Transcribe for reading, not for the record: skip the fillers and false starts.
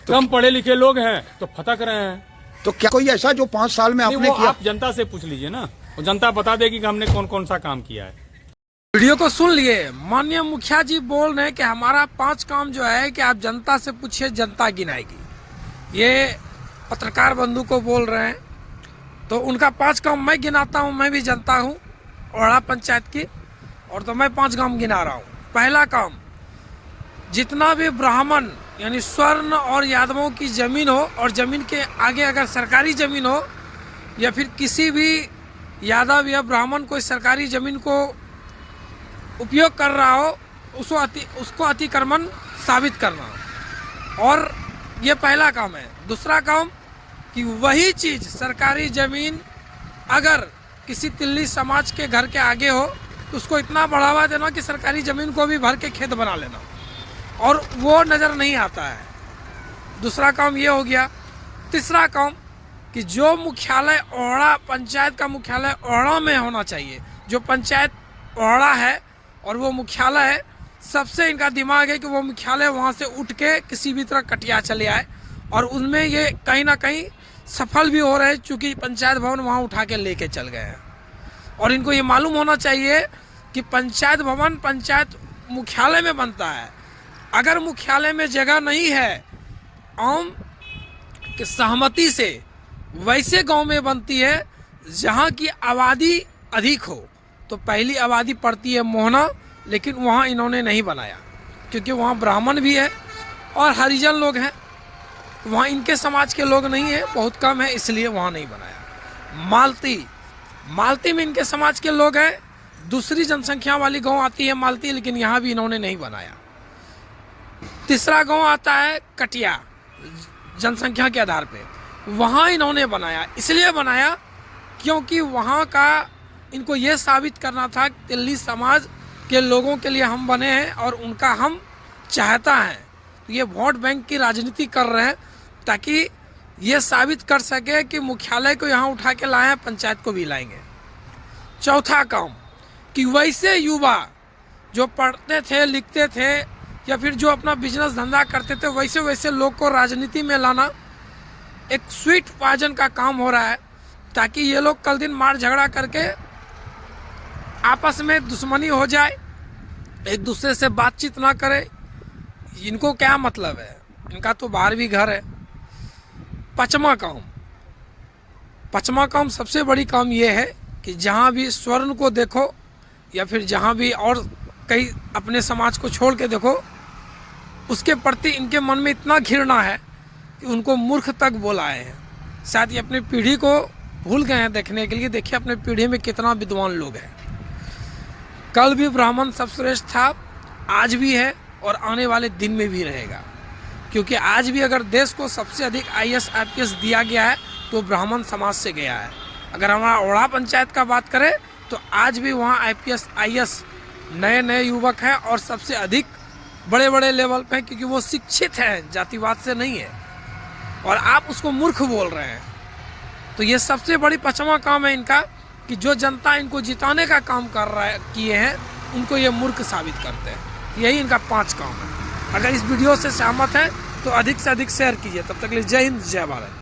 कम पढ़े लिखे लोग हैं तो फटक रहे हैं। तो क्या कोई ऐसा जो 5 साल में आपने किया? आप जनता से पूछ लीजिए ना, वो जनता बता देगी कि हमने कौन कौन सा काम किया है। वीडियो को सुन लिए, माननीय मुखिया जी बोल रहे हैं कि हमारा 5 काम जो है कि आप जनता से पूछिए, जनता गिनाएगी। ये पत्रकार बंधु को बोल रहे हैं। तो उनका 5 काम मैं गिनाता हूं, मैं भी जनता हूं ओढ़ा पंचायत की, और तो मैं 5 काम गिना रहा हूं। पहला काम, जितना भी ब्राह्मण यानी स्वर्ण और यादवों की जमीन हो, और जमीन के आगे अगर सरकारी जमीन हो या फिर किसी भी यादव या ब्राह्मण कोई सरकारी जमीन को उपयोग कर रहा हो, उसको अतिक्रमण साबित करना। और ये पहला काम है। दूसरा काम कि वही चीज़ सरकारी ज़मीन अगर किसी तिल्ली समाज के घर के आगे हो तो उसको इतना बढ़ावा देना कि सरकारी ज़मीन को भी भर के खेत बना लेना, और वो नज़र नहीं आता है। दूसरा काम ये हो गया। तीसरा काम कि जो मुख्यालय ओढ़ा, पंचायत का मुख्यालय ओढ़ा में होना चाहिए, जो पंचायत ओढ़ा है और वो मुख्यालय है, सबसे इनका दिमाग है कि वो मुख्यालय वहाँ से उठ के किसी भी तरह कटिया चले आए, और उनमें ये कहीं ना कहीं सफल भी हो रहे हैं, चूँकि पंचायत भवन वहाँ उठा के लेके चल गए हैं। और इनको ये मालूम होना चाहिए कि पंचायत भवन पंचायत मुख्यालय में बनता है। अगर मुख्यालय में जगह नहीं है आम की सहमति से, वैसे गांव में बनती है जहां की आबादी अधिक हो। तो पहली आबादी पड़ती है मोहना, लेकिन वहां इन्होंने नहीं बनाया क्योंकि वहां ब्राह्मण भी है और हरिजन लोग हैं। वहां इनके समाज के लोग नहीं है, बहुत कम है, इसलिए वहां नहीं बनाया। मालती में इनके समाज के लोग हैं। दूसरी जनसंख्या वाली गांव आती है मालती, लेकिन यहाँ भी इन्होंने नहीं बनाया। तीसरा गांव आता है कटिया, जनसंख्या के आधार पे, वहाँ इन्होंने बनाया। इसलिए बनाया क्योंकि वहाँ का इनको ये साबित करना था कि तिल्ली समाज के लोगों के लिए हम बने हैं और उनका हम चाहता हैं। तो ये वोट बैंक की राजनीति कर रहे हैं ताकि ये साबित कर सके कि मुख्यालय को यहाँ उठा के लाए हैं, पंचायत को भी लाएंगे। चौथा काम कि वैसे युवा जो पढ़ते थे, लिखते थे, या फिर जो अपना बिजनेस धंधा करते थे, वैसे वैसे लोग को राजनीति में लाना एक स्वीट पॉइजन का काम हो रहा है, ताकि ये लोग कल दिन मार झगड़ा करके आपस में दुश्मनी हो जाए, एक दूसरे से बातचीत ना करे। इनको क्या मतलब है, इनका तो बाहर भी घर है। पांचवा काम सबसे बड़ी काम ये है कि जहाँ भी स्वर्ण को देखो या फिर जहाँ भी और कई अपने समाज को छोड़ के देखो, उसके प्रति इनके मन में इतना घृणा है कि उनको मूर्ख तक बोलाए हैं। शायद ये अपनी पीढ़ी को भूल गए हैं देखने के लिए। देखिए अपने पीढ़ी में कितना विद्वान लोग हैं। कल भी ब्राह्मण सबश्रेष्ठ था, आज भी है और आने वाले दिन में भी रहेगा, क्योंकि आज भी अगर देश को सबसे अधिक IAS IPS दिया गया है तो ब्राह्मण समाज से गया है। अगर हमारा ओढ़ा पंचायत का बात करें तो आज भी वहाँ IPS IAS नए युवक हैं और सबसे अधिक बड़े बड़े लेवल पे हैं, क्योंकि वो शिक्षित हैं, जातिवाद से नहीं है, और आप उसको मूर्ख बोल रहे हैं। तो ये सबसे बड़ी 5वां काम है इनका कि जो जनता इनको जिताने का काम किए हैं, उनको ये मूर्ख साबित करते हैं। यही इनका 5 काम है। अगर इस वीडियो से सहमत हैं तो अधिक से अधिक शेयर कीजिए। तब तक के लिए जय हिंद, जय भारत।